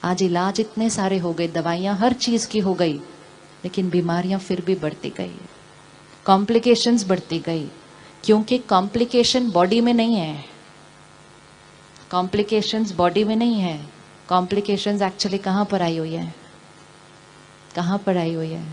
आज इलाज इतने सारे हो गए, दवाइयां हर चीज की हो गई, लेकिन बीमारियां फिर भी बढ़ती गई, कॉम्प्लिकेशंस बढ़ती गई, क्योंकि कॉम्प्लिकेशन बॉडी में नहीं है, कॉम्प्लिकेशंस बॉडी में नहीं है, कॉम्प्लिकेशंस एक्चुअली कहाँ पर आई हुई है, कहाँ पर आई हुई है।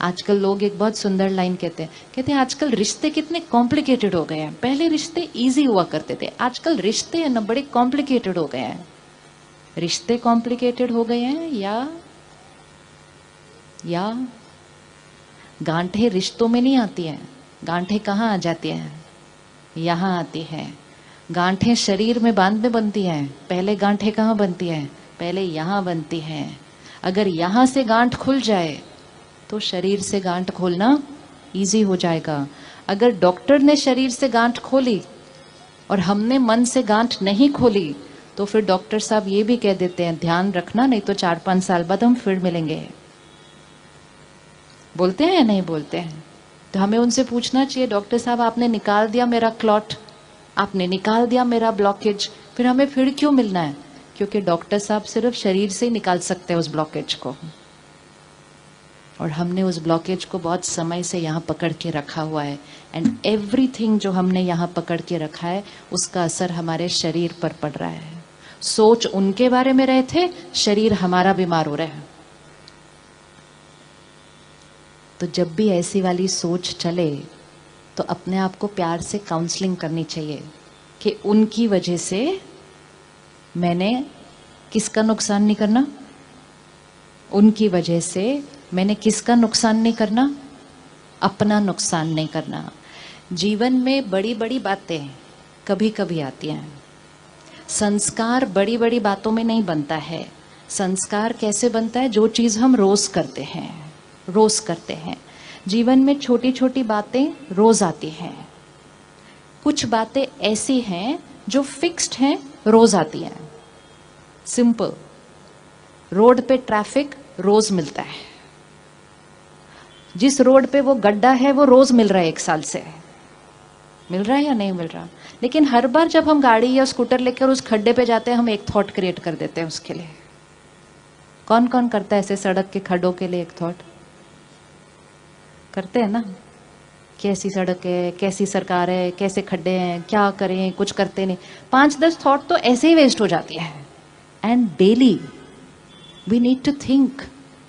आजकल लोग एक बहुत सुंदर लाइन कहते हैं आजकल रिश्ते कितने कॉम्प्लिकेटेड हो गए हैं, पहले रिश्ते इजी हुआ करते थे, आजकल रिश्ते है ना बड़े कॉम्प्लिकेटेड हो गए हैं। रिश्ते कॉम्प्लिकेटेड हो गए हैं या गांठें रिश्तों में नहीं आती हैं, गांठें कहाँ आ जाती हैं, यहाँ आती हैं। गांठें शरीर में बाद में बनती हैं, पहले गांठें कहाँ बनती हैं, पहले यहाँ बनती हैं। अगर यहाँ से गांठ खुल जाए तो शरीर से गांठ खोलना इजी हो जाएगा। अगर डॉक्टर ने शरीर से गांठ खोली और हमने मन से गांठ नहीं खोली तो फिर डॉक्टर साहब ये भी कह देते हैं ध्यान रखना, नहीं तो 4-5 साल बाद हम फिर मिलेंगे। बोलते हैं या नहीं बोलते हैं? तो हमें उनसे पूछना चाहिए डॉक्टर साहब आपने निकाल दिया मेरा क्लॉट, आपने निकाल दिया मेरा ब्लॉकेज, फिर हमें फिर क्यों मिलना है? क्योंकि डॉक्टर साहब सिर्फ शरीर से ही निकाल सकते हैं उस ब्लॉकेज को, और हमने उस ब्लॉकेज को बहुत समय से यहाँ पकड़ के रखा हुआ है। एंड एवरीथिंग जो हमने यहाँ पकड़ के रखा है उसका असर हमारे शरीर पर पड़ रहा है। सोच उनके बारे में रहे थे, शरीर हमारा बीमार हो रहा है। तो जब भी ऐसी वाली सोच चले तो अपने आप को प्यार से काउंसलिंग करनी चाहिए कि उनकी वजह से मैंने किसका नुकसान नहीं करना, उनकी वजह से मैंने किसका नुकसान नहीं करना, अपना नुकसान नहीं करना। जीवन में बड़ी बड़ी बातें कभी कभी आती हैं, संस्कार बड़ी बड़ी बातों में नहीं बनता है। संस्कार कैसे बनता है? जो चीज़ हम रोज करते हैं, रोज करते हैं। जीवन में छोटी छोटी बातें रोज आती हैं, कुछ बातें ऐसी हैं जो फिक्स्ड हैं, रोज आती हैं। सिंपल, रोड पे ट्रैफिक रोज मिलता है, जिस रोड पे वो गड्ढा है वो रोज मिल रहा है, 1 साल से मिल रहा है या नहीं मिल रहा। लेकिन हर बार जब हम गाड़ी या स्कूटर लेकर उस खड्डे पे जाते हैं हम एक थॉट क्रिएट कर देते हैं उसके लिए। कौन कौन करता है ऐसे सड़क के खड्डों के लिए एक थॉट करते हैं ना? कैसी सड़क है, कैसी सरकार है, कैसे खड्डे हैं, क्या करें, कुछ करते नहीं। 5-10 थॉट तो ऐसे ही वेस्ट हो जाती है। And daily we need to think,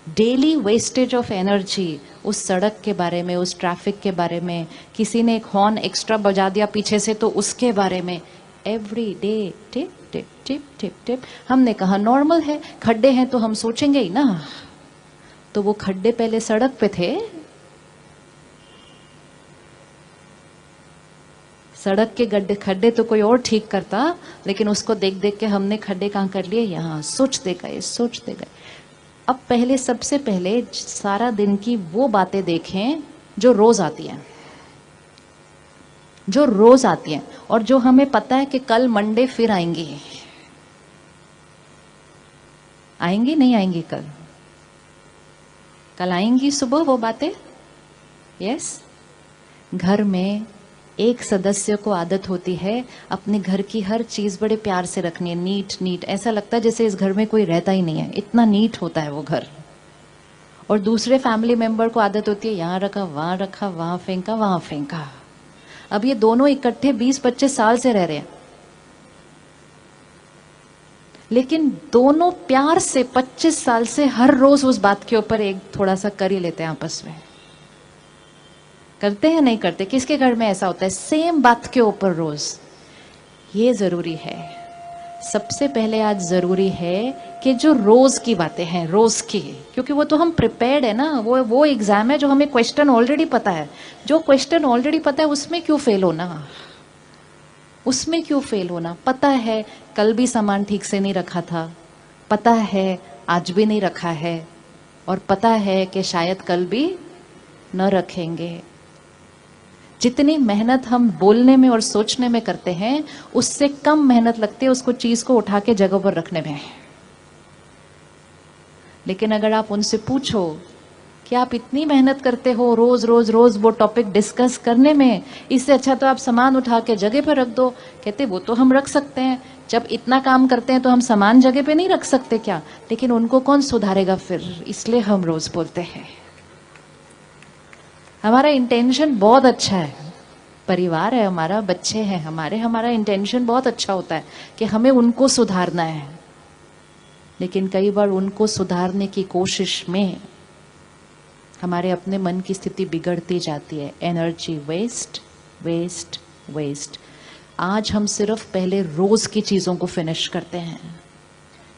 daily wastage of energy उस सड़क के बारे में, उस ट्रैफिक के बारे में, किसी ने एक हॉर्न एक्स्ट्रा बजा दिया पीछे से तो उसके बारे में। Every day tip tip tip tip tip. हमने कहा नॉर्मल है, खड्डे हैं तो हम सोचेंगे ही ना। तो वो खड्डे पहले सड़क पे थे, सड़क के गड्ढे खड्डे तो कोई और ठीक करता, लेकिन उसको देख देख के हमने खड्डे कहाँ कर लिए, यहाँ। सोचते गए सोचते गए। अब पहले, सबसे पहले सारा दिन की वो बातें देखें जो रोज आती हैं, जो रोज आती हैं और जो हमें पता है कि कल मंडे फिर आएंगी। आएंगी नहीं आएंगी? कल आएंगी सुबह वो बातें। यस। घर में एक सदस्य को आदत होती है अपने घर की हर चीज बड़े प्यार से रखनी है, नीट नीट। ऐसा लगता है जैसे इस घर में कोई रहता ही नहीं है, इतना नीट होता है वो घर। और दूसरे फैमिली मेंबर को आदत होती है यहाँ रखा, वहां फेंका, वहां फेंका। अब ये दोनों इकट्ठे 20-25 साल से रह रहे हैं, लेकिन दोनों प्यार से 25 साल से हर रोज उस बात के ऊपर एक थोड़ा सा कर ही लेते हैं आपस में। करते हैं नहीं करते? किसके घर में ऐसा होता है? सेम बात के ऊपर रोज। ये जरूरी है। सबसे पहले आज जरूरी है कि जो रोज की बातें हैं, रोज की, क्योंकि वो तो हम प्रिपेयर्ड है ना, वो एग्जाम है जो हमें क्वेश्चन ऑलरेडी पता है। जो क्वेश्चन ऑलरेडी पता है उसमें क्यों फेल होना, उसमें क्यों फेल होना? पता है कल भी सामान ठीक से नहीं रखा था, पता है आज भी नहीं रखा है, और पता है कि शायद कल भी न रखेंगे। जितनी मेहनत हम बोलने में और सोचने में करते हैं उससे कम मेहनत लगती है उसको, चीज को उठा के जगह पर रखने में। लेकिन अगर आप उनसे पूछो कि आप इतनी मेहनत करते हो रोज रोज रोज वो टॉपिक डिस्कस करने में, इससे अच्छा तो आप सामान उठा के जगह पर रख दो। कहते वो तो हम रख सकते हैं, जब इतना काम करते हैं तो हम सामान जगह पे नहीं रख सकते क्या? लेकिन उनको कौन सुधारेगा फिर, इसलिए हम रोज बोलते हैं। हमारा इंटेंशन बहुत अच्छा है, परिवार है हमारा, बच्चे हैं हमारे, हमारा इंटेंशन बहुत अच्छा होता है कि हमें उनको सुधारना है। लेकिन कई बार उनको सुधारने की कोशिश में हमारे अपने मन की स्थिति बिगड़ती जाती है। Energy waste waste waste. आज हम सिर्फ पहले रोज की चीजों को फिनिश करते हैं।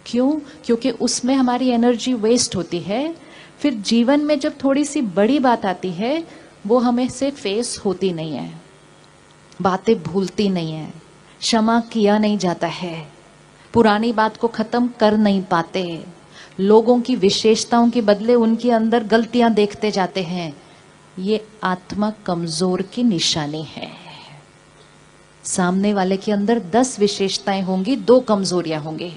क्यों? क्योंकि उसमें हमारी एनर्जी वेस्ट होती है। फिर जीवन में जब थोड़ी सी बड़ी बात आती है वो हमें से फेस होती नहीं है, बातें भूलती नहीं है, क्षमा किया नहीं जाता है, पुरानी बात को खत्म कर नहीं पाते, लोगों की विशेषताओं के बदले उनके अंदर गलतियां देखते जाते हैं। ये आत्मा कमजोर की निशानी है। सामने वाले के अंदर 10 विशेषताएं होंगी, 2 कमजोरियां होंगी,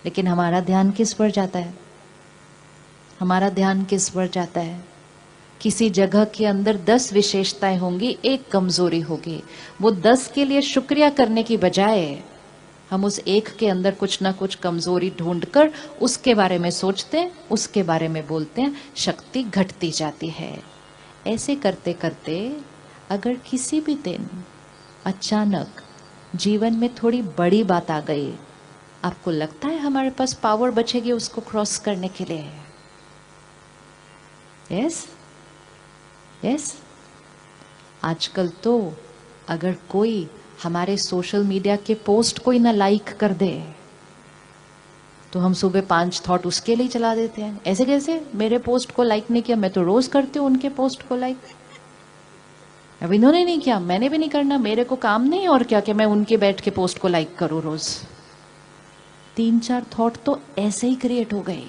लेकिन हमारा ध्यान किस पर जाता है? हमारा ध्यान किस पर जाता है? किसी जगह के अंदर 10 विशेषताएं होंगी, 1 कमजोरी होगी। वो 10 के लिए शुक्रिया करने की बजाय हम उस एक के अंदर कुछ ना कुछ कमजोरी ढूंढकर उसके बारे में सोचते हैं, उसके बारे में बोलते हैं, शक्ति घटती जाती है। ऐसे करते करते अगर किसी भी दिन अचानक जीवन में थोड़ी बड़ी बात आ गई, आपको लगता है हमारे पास पावर बचेगी उसको क्रॉस करने के लिए? Yes yes. आजकल तो अगर कोई हमारे सोशल मीडिया के पोस्ट कोई ना लाइक कर दे तो हम सुबह 5 थॉट उसके लिए चला देते हैं। ऐसे कैसे मेरे पोस्ट को लाइक नहीं किया? मैं तो रोज करती हूँ उनके पोस्ट को लाइक। अब इन्होंने नहीं किया, मैंने भी नहीं करना, मेरे को काम नहीं और क्या कि मैं उनके बैठ के पोस्ट को लाइक करूं रोज। 3-4 थॉट तो ऐसे ही क्रिएट हो गए।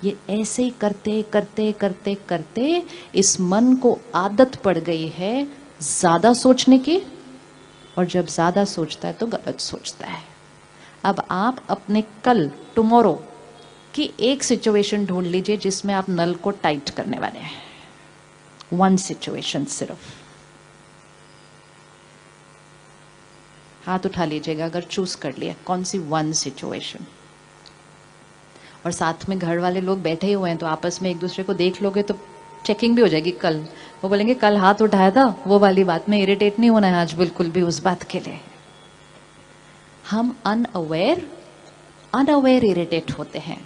ये ऐसे ही करते करते करते करते इस मन को आदत पड़ गई है ज्यादा सोचने की, और जब ज्यादा सोचता है तो गलत सोचता है। अब आप अपने कल टुमारो की एक सिचुएशन ढूंढ लीजिए जिसमें आप नल को टाइट करने वाले हैं। 1 सिचुएशन सिर्फ। हाथ उठा लीजिएगा अगर चूज कर लिया कौन सी 1 सिचुएशन। और साथ में घर वाले लोग बैठे हुए हैं तो आपस में एक दूसरे को देख लोगे तो चेकिंग भी हो जाएगी। कल वो बोलेंगे कल हाथ उठाया था, वो वाली बात में इरिटेट नहीं होना है आज बिल्कुल भी उस बात के लिए। हम अनअवेयर इरिटेट होते हैं,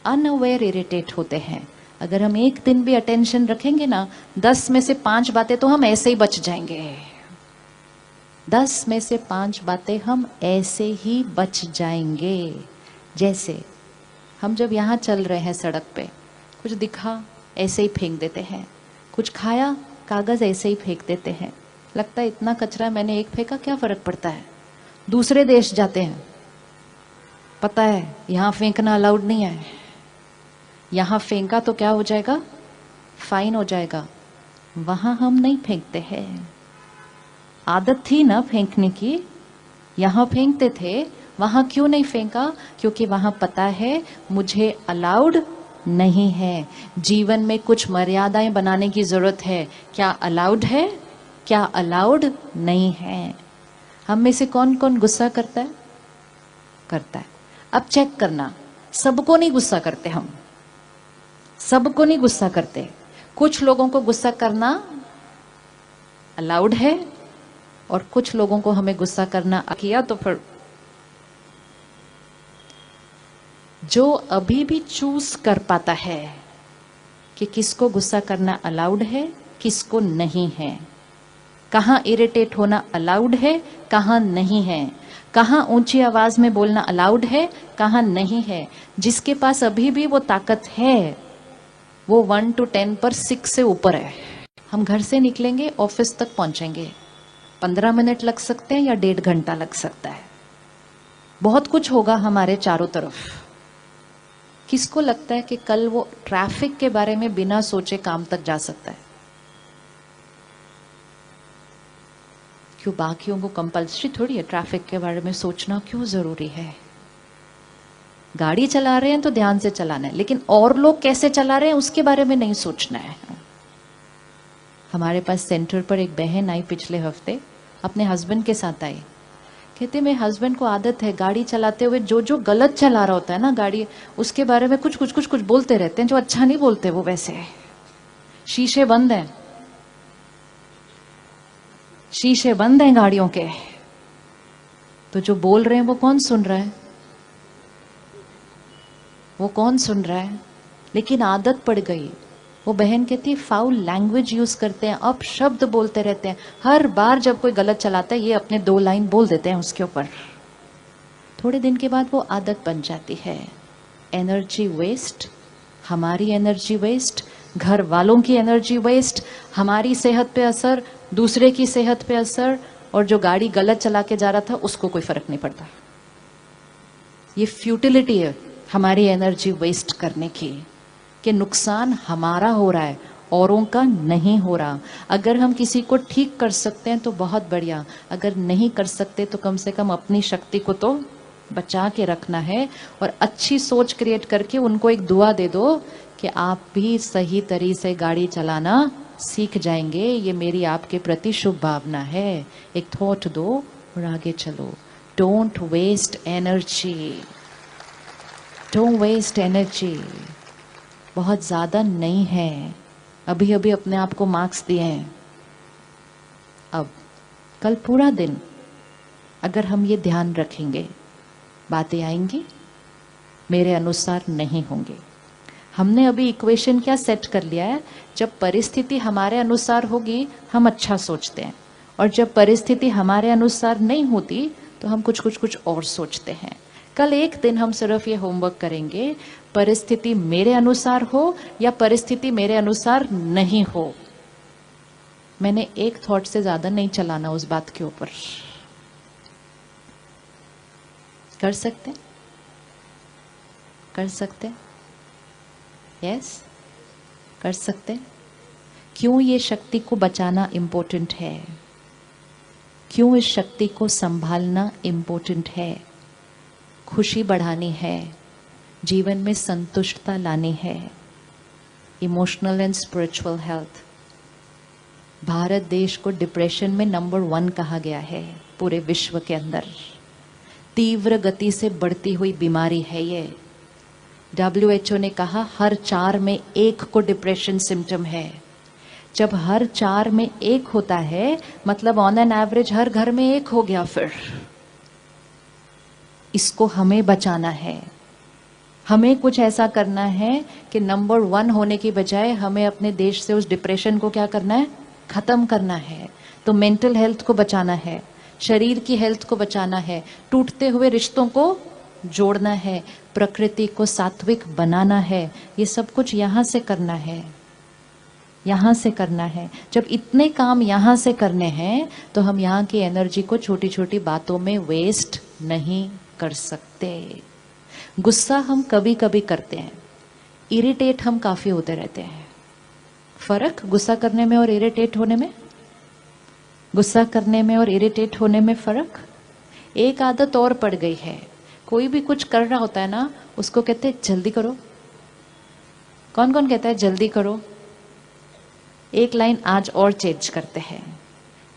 अनअवेयर इरिटेट होते हैं। अगर हम एक दिन भी अटेंशन रखेंगे ना, 10 में से 5 बातें तो हम ऐसे ही बच जाएंगे। 10 में से 5 बातें हम ऐसे ही बच जाएंगे। जैसे हम जब यहाँ चल रहे हैं सड़क पे, कुछ दिखा ऐसे ही फेंक देते हैं, कुछ खाया कागज ऐसे ही फेंक देते हैं, लगता है इतना कचरा मैंने एक फेंका क्या फर्क पड़ता है। दूसरे देश जाते हैं, पता है यहाँ फेंकना अलाउड नहीं है, यहाँ फेंका तो क्या हो जाएगा, फाइन हो जाएगा। वहां हम नहीं फेंकते हैं, आदत थी ना फेंकने की, यहाँ फेंकते थे। वहां क्यों नहीं फेंका? क्योंकि वहां पता है मुझे अलाउड नहीं है। जीवन में कुछ मर्यादाएं बनाने की जरूरत है। क्या अलाउड है, क्या अलाउड नहीं है। हम में से कौन कौन गुस्सा करता है? करता है। अब चेक करना, सबको नहीं गुस्सा करते हम, सबको नहीं गुस्सा करते। कुछ लोगों को गुस्सा करना अलाउड है और कुछ लोगों को हमें गुस्सा करना किया तो फिर जो अभी भी चूज कर पाता है कि किसको गुस्सा करना अलाउड है, किसको नहीं है, कहां इरिटेट होना अलाउड है, कहां नहीं है, कहां ऊंची आवाज में बोलना अलाउड है, कहां नहीं है। जिसके पास अभी भी वो ताकत है वो 1 to 10 पर 6 से ऊपर है। हम घर से निकलेंगे, ऑफिस तक पहुंचेंगे, 15 मिनट लग सकते हैं या 1.5 घंटा लग सकता है। बहुत कुछ होगा हमारे चारों तरफ। किसको लगता है कि कल वो ट्रैफिक के बारे में बिना सोचे काम तक जा सकता है? क्यों? बाकियों को कंपल्सरी थोड़ी है ट्रैफिक के बारे में सोचना, क्यों जरूरी है? गाड़ी चला रहे हैं तो ध्यान से चलाना है, लेकिन और लोग कैसे चला रहे हैं उसके बारे में नहीं सोचना है। हमारे पास सेंटर पर एक बहन आई पिछले हफ्ते, अपने हस्बैंड के साथ आई। कहते मेरे हस्बैंड को आदत है गाड़ी चलाते हुए जो जो गलत चला रहा होता है ना गाड़ी, उसके बारे में कुछ बोलते रहते हैं, जो अच्छा नहीं बोलते वो वैसे। शीशे बंद हैं, शीशे बंद हैं गाड़ियों के, तो जो बोल रहे हैं वो कौन सुन रहा है? वो कौन सुन रहा है? लेकिन आदत पड़ गई। वो बहन कहती फाउल लैंग्वेज यूज करते हैं, अब शब्द बोलते रहते हैं। हर बार जब कोई गलत चलाता है ये अपने 2 लाइन बोल देते हैं उसके ऊपर। थोड़े दिन के बाद वो आदत बन जाती है। एनर्जी वेस्ट, हमारी एनर्जी वेस्ट, घर वालों की एनर्जी वेस्ट, हमारी सेहत पे असर, दूसरे की सेहत पे असर, और जो गाड़ी गलत चला के जा रहा था उसको कोई फर्क नहीं पड़ता। ये फ्यूटिलिटी है हमारी एनर्जी वेस्ट करने की, कि नुकसान हमारा हो रहा है, औरों का नहीं हो रहा। अगर हम किसी को ठीक कर सकते हैं तो बहुत बढ़िया, अगर नहीं कर सकते तो कम से कम अपनी शक्ति को तो बचा के रखना है। और अच्छी सोच क्रिएट करके उनको एक दुआ दे दो कि आप भी सही तरीके से गाड़ी चलाना सीख जाएंगे। ये मेरी आपके प्रति शुभ भावना है। एक थॉट दो और आगे चलो। Don't waste energy, don't waste energy. बहुत ज़्यादा नहीं है, अभी अभी अपने आप को मार्क्स दिए हैं। अब कल पूरा दिन अगर हम ये ध्यान रखेंगे, बातें आएंगी, मेरे अनुसार नहीं होंगे। हमने अभी इक्वेशन क्या सेट कर लिया है, जब परिस्थिति हमारे अनुसार होगी हम अच्छा सोचते हैं, और जब परिस्थिति हमारे अनुसार नहीं होती तो हम कुछ और सोचते हैं। कल एक दिन हम सिर्फ ये होमवर्क करेंगे, परिस्थिति मेरे अनुसार हो या परिस्थिति मेरे अनुसार नहीं हो। मैंने एक थॉट से ज्यादा नहीं चलाना उस बात के ऊपर। कर सकते, कर सकते, यस कर सकते। क्यों ये शक्ति को बचाना इम्पोर्टेंट है, क्यों इस शक्ति को संभालना इम्पोर्टेंट है। खुशी बढ़ानी है, जीवन में संतुष्टता लानी है, emotional and spiritual health. Bharat देश को डिप्रेशन में नंबर 1 कहा गया है पूरे विश्व के अंदर। तीव्र गति से बढ़ती हुई बीमारी है ये। WHO ने कहा हर 4 में 1 को डिप्रेशन सिम्टम है। जब हर 4 में 1 होता है मतलब ऑन एन एवरेज हर घर में 1 हो गया। फिर इसको हमें बचाना है, हमें कुछ ऐसा करना है कि नंबर 1 होने की बजाय हमें अपने देश से उस डिप्रेशन को क्या करना है, खत्म करना है। तो मेंटल हेल्थ को बचाना है, शरीर की हेल्थ को बचाना है, टूटते हुए रिश्तों को जोड़ना है, प्रकृति को सात्विक बनाना है। ये सब कुछ यहाँ से करना है, यहाँ से करना है। जब इतने काम यहाँ से करने हैं तो हम यहाँ की एनर्जी को छोटी छोटी बातों में वेस्ट नहीं कर सकते। गुस्सा हम कभी कभी करते हैं, इरिटेट हम काफी होते रहते हैं। फर्क गुस्सा करने में और इरिटेट होने में, गुस्सा करने में और इरिटेट होने में फर्क। एक आदत और पड़ गई है, कोई भी कुछ कर रहा होता है ना उसको कहते हैं जल्दी करो। कौन कौन कहता है जल्दी करो? एक लाइन आज और चेंज करते हैं।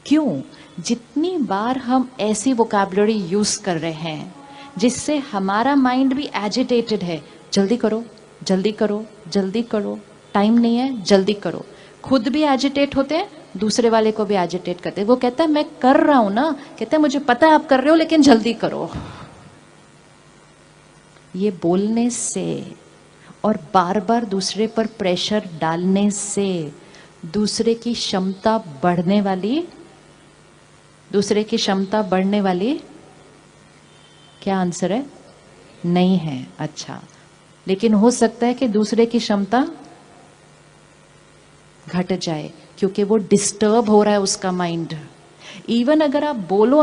क्यों? जितनी बार हम ऐसी वोकैबुलरी यूज कर रहे हैं जिससे हमारा माइंड भी एजिटेटेड है, जल्दी करो जल्दी करो जल्दी करो, टाइम नहीं है जल्दी करो। खुद भी एजिटेट होते हैं, दूसरे वाले को भी एजिटेट करते हैं। वो कहता है मैं कर रहा हूं ना, कहते हैं मुझे पता है आप कर रहे हो लेकिन जल्दी करो। ये बोलने से और बार बार दूसरे पर प्रेशर डालने से दूसरे की क्षमता बढ़ने वाली, दूसरे की क्षमता बढ़ने वाली क्या आंसर है? नहीं है। अच्छा, लेकिन हो सकता है कि दूसरे की क्षमता घट जाए क्योंकि वो डिस्टर्ब हो रहा है उसका माइंड। इवन अगर आप बोलो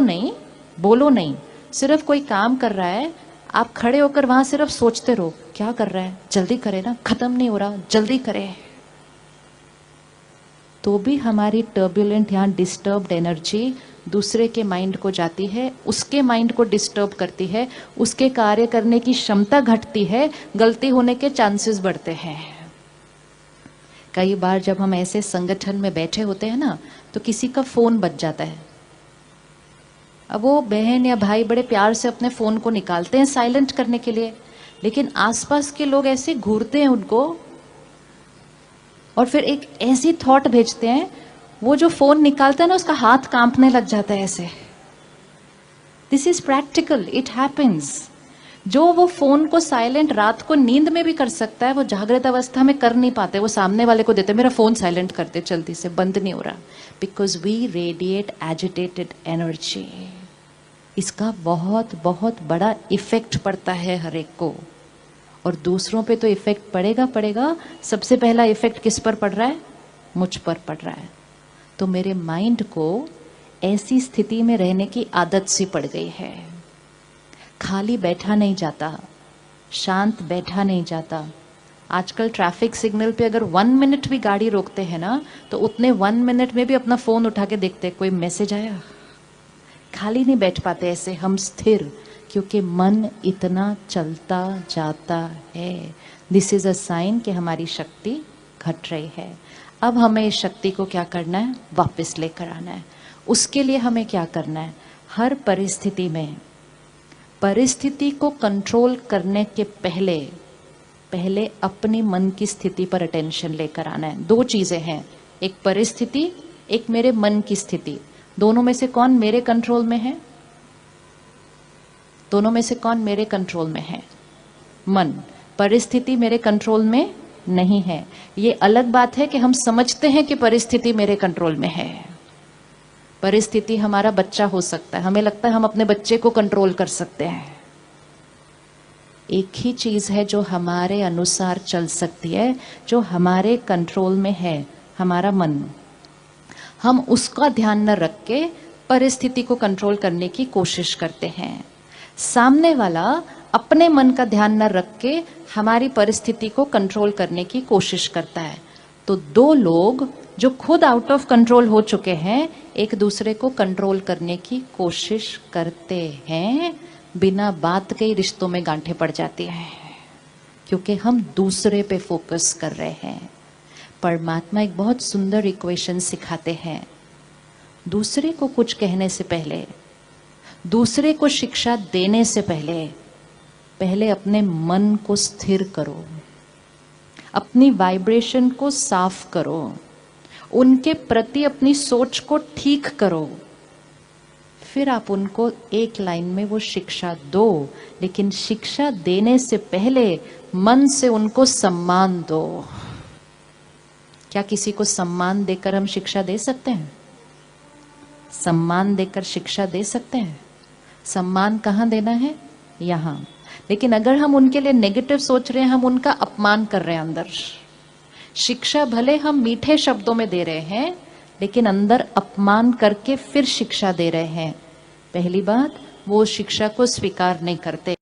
नहीं, सिर्फ कोई काम कर रहा है, आप खड़े होकर वहां सिर्फ सोचते रहो क्या कर रहा है, जल्दी करे ना, खत्म नहीं हो रहा, जल्दी करे, तो भी हमारी टर्बुलेंट, यहाँ डिस्टर्ब्ड एनर्जी दूसरे के माइंड को जाती है, उसके माइंड को डिस्टर्ब करती है, उसके कार्य करने की क्षमता घटती है, गलती होने के चांसेस बढ़ते हैं। कई बार जब हम ऐसे संगठन में बैठे होते हैं ना, तो किसी का फोन बज जाता है। अब वो बहन या भाई बड़े प्यार से अपने फोन को निकालते हैं साइलेंट करने के लिए, लेकिन आसपास के लोग ऐसे घूरते हैं उनको और फिर एक ऐसी थॉट भेजते हैं, वो जो फोन निकालता है ना उसका हाथ कांपने लग जाता है ऐसे। This is practical, it happens. जो वो फोन को साइलेंट रात को नींद में भी कर सकता है, वो जागृत अवस्था में कर नहीं पाते। वो सामने वाले को देते, मेरा फोन साइलेंट करते, जल्दी से, बंद नहीं हो रहा। Because we radiate agitated energy. इसका बहुत बहुत बड़ा इफेक्ट पड़ता है हर एक को, और दूसरों पे तो इफेक्ट पड़ेगा पड़ेगा। सबसे पहला इफेक्ट किस पर पड़ रहा है? मुझ पर पड़ रहा है। तो मेरे माइंड को ऐसी स्थिति में रहने की आदत सी पड़ गई है। खाली बैठा नहीं जाता, शांत बैठा नहीं जाता। आजकल ट्रैफिक सिग्नल पे अगर 1 मिनट भी गाड़ी रोकते हैं ना, तो उतने 1 मिनट में भी अपना फोन उठा के देखते हैं कोई मैसेज आया। खाली नहीं बैठ पाते ऐसे हम स्थिर, क्योंकि मन इतना चलता जाता है। दिस इज अ साइन कि हमारी शक्ति घट रही है। अब हमें इस शक्ति को क्या करना है? वापस लेकर आना है। उसके लिए हमें क्या करना है? हर परिस्थिति में परिस्थिति को कंट्रोल करने के पहले अपनी मन की स्थिति पर अटेंशन लेकर आना है। 2 चीजें हैं, एक परिस्थिति, एक मेरे मन की स्थिति। दोनों में से कौन मेरे कंट्रोल में है? दोनों में से कौन मेरे कंट्रोल में है? मन। परिस्थिति मेरे कंट्रोल में नहीं है। ये अलग बात है कि हम समझते हैं कि परिस्थिति मेरे कंट्रोल में है। परिस्थिति हमारा बच्चा हो सकता है, हमें लगता है हम अपने बच्चे को कंट्रोल कर सकते हैं। एक ही चीज है जो हमारे अनुसार चल सकती है, जो हमारे कंट्रोल में है, हमारा मन। हम उसका ध्यान न रख के परिस्थिति को कंट्रोल करने की कोशिश करते हैं। सामने वाला अपने मन का ध्यान न रख के हमारी परिस्थिति को कंट्रोल करने की कोशिश करता है। तो 2 लोग जो खुद आउट ऑफ कंट्रोल हो चुके हैं, एक दूसरे को कंट्रोल करने की कोशिश करते हैं। बिना बात के ही रिश्तों में गांठें पड़ जाती हैं, क्योंकि हम दूसरे पे फोकस कर रहे हैं। परमात्मा एक बहुत सुंदर इक्वेशन सिखाते हैं। दूसरे को कुछ कहने से पहले, दूसरे को शिक्षा देने से पहले अपने मन को स्थिर करो, अपनी वाइब्रेशन को साफ करो, उनके प्रति अपनी सोच को ठीक करो। फिर आप उनको एक लाइन में वो शिक्षा दो, लेकिन शिक्षा देने से पहले मन से उनको सम्मान दो। क्या किसी को सम्मान देकर हम शिक्षा दे सकते हैं? सम्मान देकर शिक्षा दे सकते हैं? सम्मान कहाँ देना है? यहाँ। लेकिन अगर हम उनके लिए नेगेटिव सोच रहे हैं, हम उनका अपमान कर रहे हैं अंदर। शिक्षा भले हम मीठे शब्दों में दे रहे हैं, लेकिन अंदर अपमान करके फिर शिक्षा दे रहे हैं। पहली बात, वो शिक्षा को स्वीकार नहीं करते।